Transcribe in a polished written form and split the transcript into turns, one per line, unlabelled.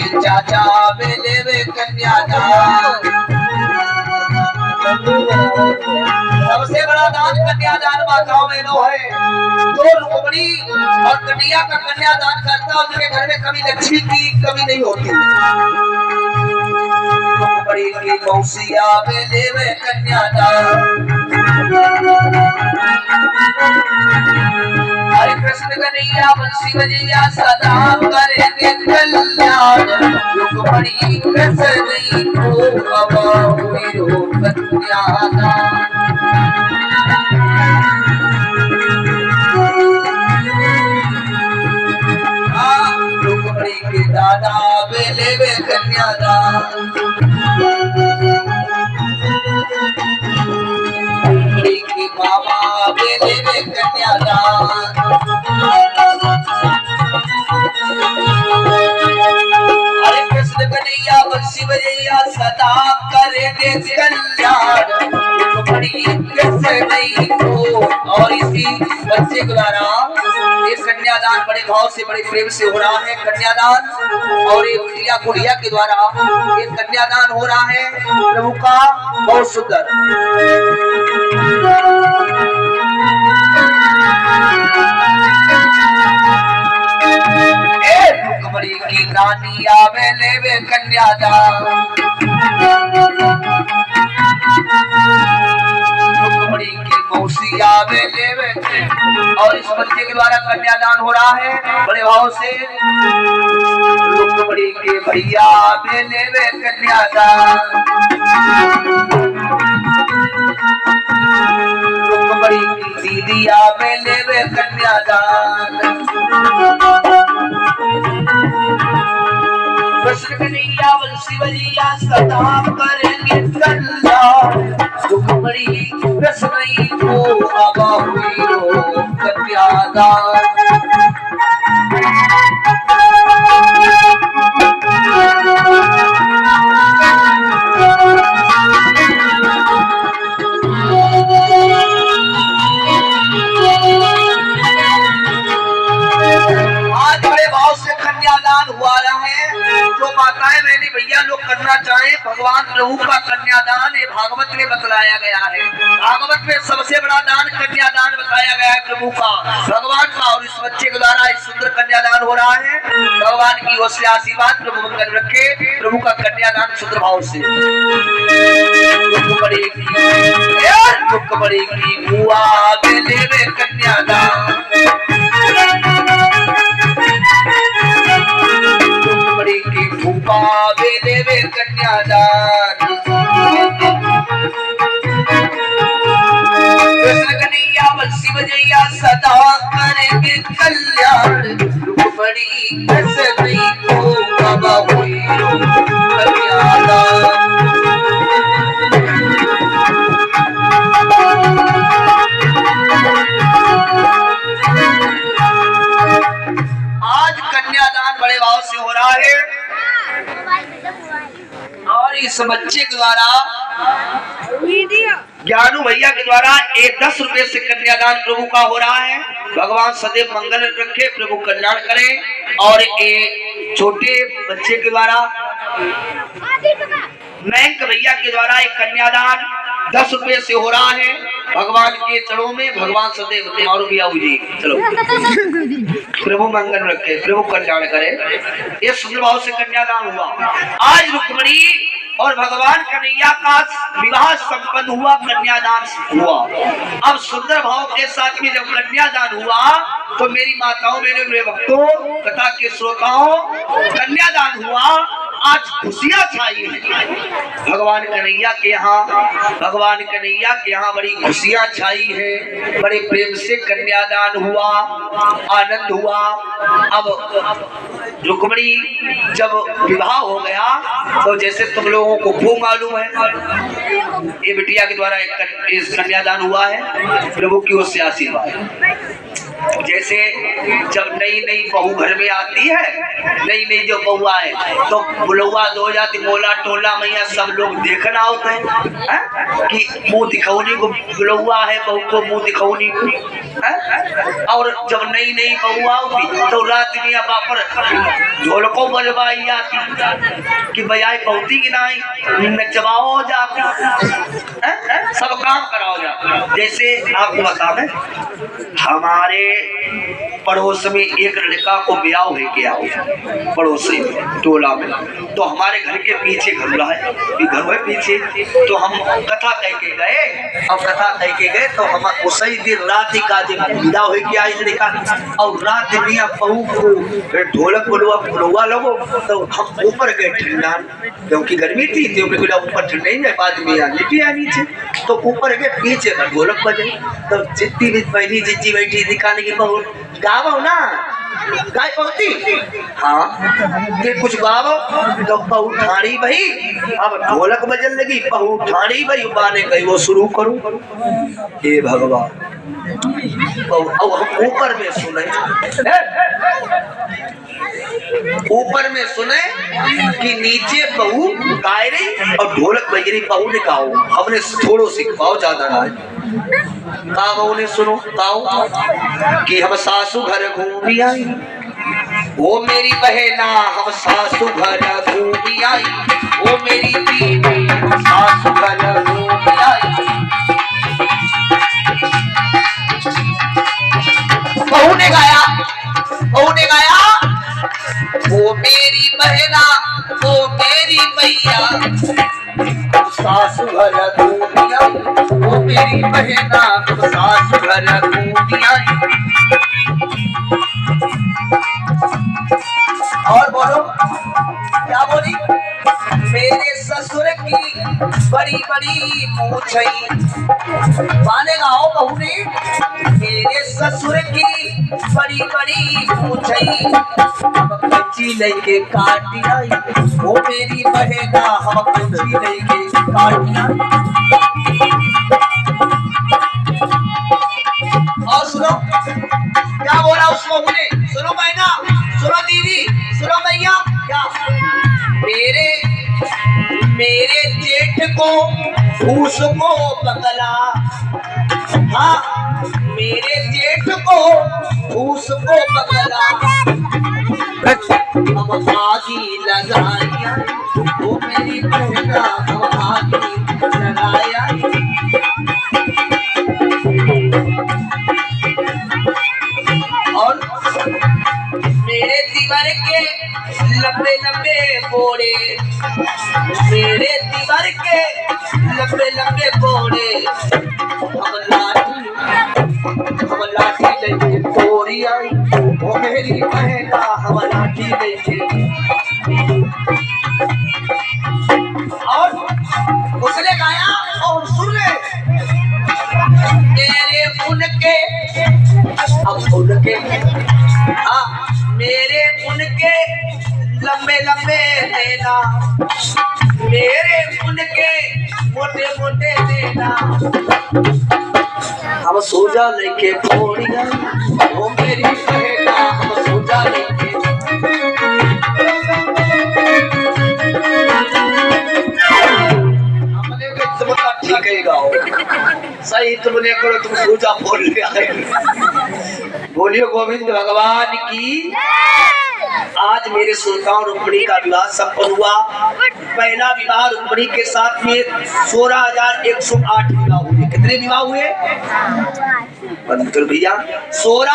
के चाचा बेले वे कन्यादान। सबसे बड़ा दान कन्यादान माताओं बहनों है। जो रुक्मिणी और कन्हैया का कन्यादान करता है उसके घर में कभी लक्ष्मी की कमी नहीं होती। रुक्मिणी की मौसिया बेले वे कन्यादान। हरे कृष्ण कन्हैया बंसी बजैया सदा करेंगे कल्याण। रुक्मिणी कृष्ण को अब हुई हो कन्यादान। रुक्मिणी के दादा बेले वे कन्यादान। रुक्मिणी के बाबा बेले वे कन्यादान। हरे कृष्ण कन्हैया बंसी बजैया सदा करेंगे कल्याण। रुक्मिणी कृष्ण को और इसी बच्चे द्वारा ये कन्यादान बड़े भाव से बड़े प्रेम से हो रहा है कन्यादान। और ये प्रिया गुड़िया के द्वारा ये कन्यादान हो रहा है प्रभु का बहुत सुंदर। रुक्मिणी की नानी आवे लेवे कन्यादान। रुक्मिणी की मौसी आवे लेवे और इस बच्चे के द्वारा कन्यादान हो रहा है बड़े भाव से। रुक्मिणी के भैया आवे लेवे कन्यादान। रुक्मिणी की दीदी आवे लेवे कन्यादान। कृष्ण कन्हैया बंसी बजैया सदा करेंगे कल्याण। रुक्मिणी कृष्ण को अब हुई हो कन्यादान। आज बड़े भाव से कन्यादान हुआ रहा है। जो माताएं बहनी भैया लोग करना चाहे भगवान प्रभु का कन्यादान ये भागवत में बतलाया गया है। भागवत में सबसे बड़ा दान कन्यादान बताया गया है प्रभु का भगवान का। और इस बच्चे के द्वारा इस सुंदर कन्यादान हो रहा है। भगवान की ओर से आशीर्वाद प्रभु मंगल रखे। प्रभु का कन्यादान सुंदर भाव से। रुक्मिणी की बुआ बेले वे कन्यादान। रुक्मिणी की फूफा बेले वे कन्यादान। कृष्ण कन्हैया बंसी बजैया सदा करेंगे कल्याण। रुक्मिणी कृष्ण को अब हुई हो कन्यादान। आज कन्यादान बड़े भाव से हो रहा है। और इस बच्चे के द्वारा ज्ञानू भैया के द्वारा 10 रुपए से कन्यादान प्रभु का हो रहा है। भगवान सदैव मंगल रखे प्रभु कल्याण करे। और एक छोटे बच्चे के द्वारा बैंक भैया के द्वारा एक कन्यादान 10 रुपए से हो रहा है। भगवान के चरणों में भगवान सदैव मारो भैया जी चलो प्रभु मंगल रखे प्रभु कल्याण करे। ये सुंदर भाव से कन्यादान हुआ। आज रुक्मिणी और भगवान कन्हैया का विवाह संपन्न हुआ कन्यादान हुआ। अब सुंदर भाव के साथ में जब कन्यादान हुआ तो मेरी माताओं मेरे भक्तों कथा के श्रोताओं कन्यादान हुआ। आज खुशियां छाई है भगवान कन्हैया के यहाँ बड़ी खुशियां छाई है। बड़े प्रेम से कन्यादान हुआ आनंद हुआ। अब रुक्मिणी जब विवाह हो गया तो जैसे तुम लोगों को खूब मालूम है ये बिटिया के द्वारा इस कन्यादान हुआ है। प्रभु की ओर से आशीर्वाद जैसे जब नई नई बहू घर में आती है, नई नई जो बहू आए तो बुलौआ दो जाती, मोला टोला मैया सब लोग देखना होते हैं कि मुंह दिखौनी को बुलौआ है, बहू को मुंह दिखौनी को है? और जब नई नई बहू आती तो रात में पर ढोलको बजवाई आती कि बजाय पौती की नहीं नचवाओ हो जाती, सब काम कराओ जाता। जैसे आपको बता दें, हमारे पड़ोस में एक लड़का को ब्याह हो गया पड़ोसी टोला में, तो हमारे घर के पीछे घर है, घर है पीछे, तो हम कथा कह के गए। अब कथा कह के गए तो हम उसी दिन रात का जब विदा हो गया इस लड़का, और रात में बहू को ढोलक बुलवा लोगो, तो हम ऊपर गए ठंडा, क्योंकि गर्मी थी तो ऊपर ठंडा ही बाद में नीचे, तो ऊपर गए पीछे ढोलक बजे, तो जितनी भी पहली जिज्जी बैठी दिखाने की बहू गावो ना, गाय पहुंची हाँ ये कुछ गावो, तो बहू ठाड़ी भाई, अब ढोलक बजन लगी, बहू ठाड़ी भाई बाने गई वो शुरू करूं, हे भगवान। अब हम ऊपर में सुने, ऊपर में सुने कि नीचे बहू गाय रही और ढोलक बज रही, बहू ने गाओ, हमने थोड़ो सिखवाओ ज्यादा ना का बहू ने सुनो गाओ कि हम सासू घर घूमी आई, वो मेरी बहना हम सासू घर घूमी आई, वो मेरी बीवी हम सासू घर घूमी आई। बहू ने गाया, बहू ने गाया, वो मेरी बहना वो मेरी मैया सासू घर घूमी आई, वो मेरी बहना सासू घर घूमी आई। और बोलो क्या बोली, मेरे ससुर की बड़ी बड़ी मूछई, मानेगा हो बहू ने, मेरे ससुर की बड़ी बड़ी मूछई, कच्ची लेके काटी आई, वो मेरी बहना हम कच्ची लेके काटी आई। और सुनो क्या बोला उस बहू ने, सुनो बहना, सुनो दीदी, सुनो भैया, क्या मेरे जेठ को फूस को बगला, हाँ मेरे जेठ को फूस को बगला, हम आगी लगाया, वो मेरी बहना हम आगी लगाया। और मेरे दीवार के लंबे लंबे बोड़े, मेरे दीवार के लंबे लंबे बोड़े, हम लाठी लेके तोड़ी आई, वो मेरी बहना हम लाठी लेके। और उसने गाया और सुन ले, मेरे उनके अब उनके हाँ मेरे उनके लंबे लंबे देना, मेरे उनके मोटे मोटे देना, हम सोजा लेके फोड़िया, वो मेरी बहना हम सोजा लेके। हमने तुमका ठीक है गाओ, सही तुमने करो, तुम सोजा फोड़ ले। बोलिए गोविंद भगवान की। आज मेरे श्रोताओं रुक्मिणी का विवाह संपन्न हुआ। पहला विवाह रुक्मिणी के साथ में 16,108 विवाह हुए। कितने विवाह हुए भैया? 16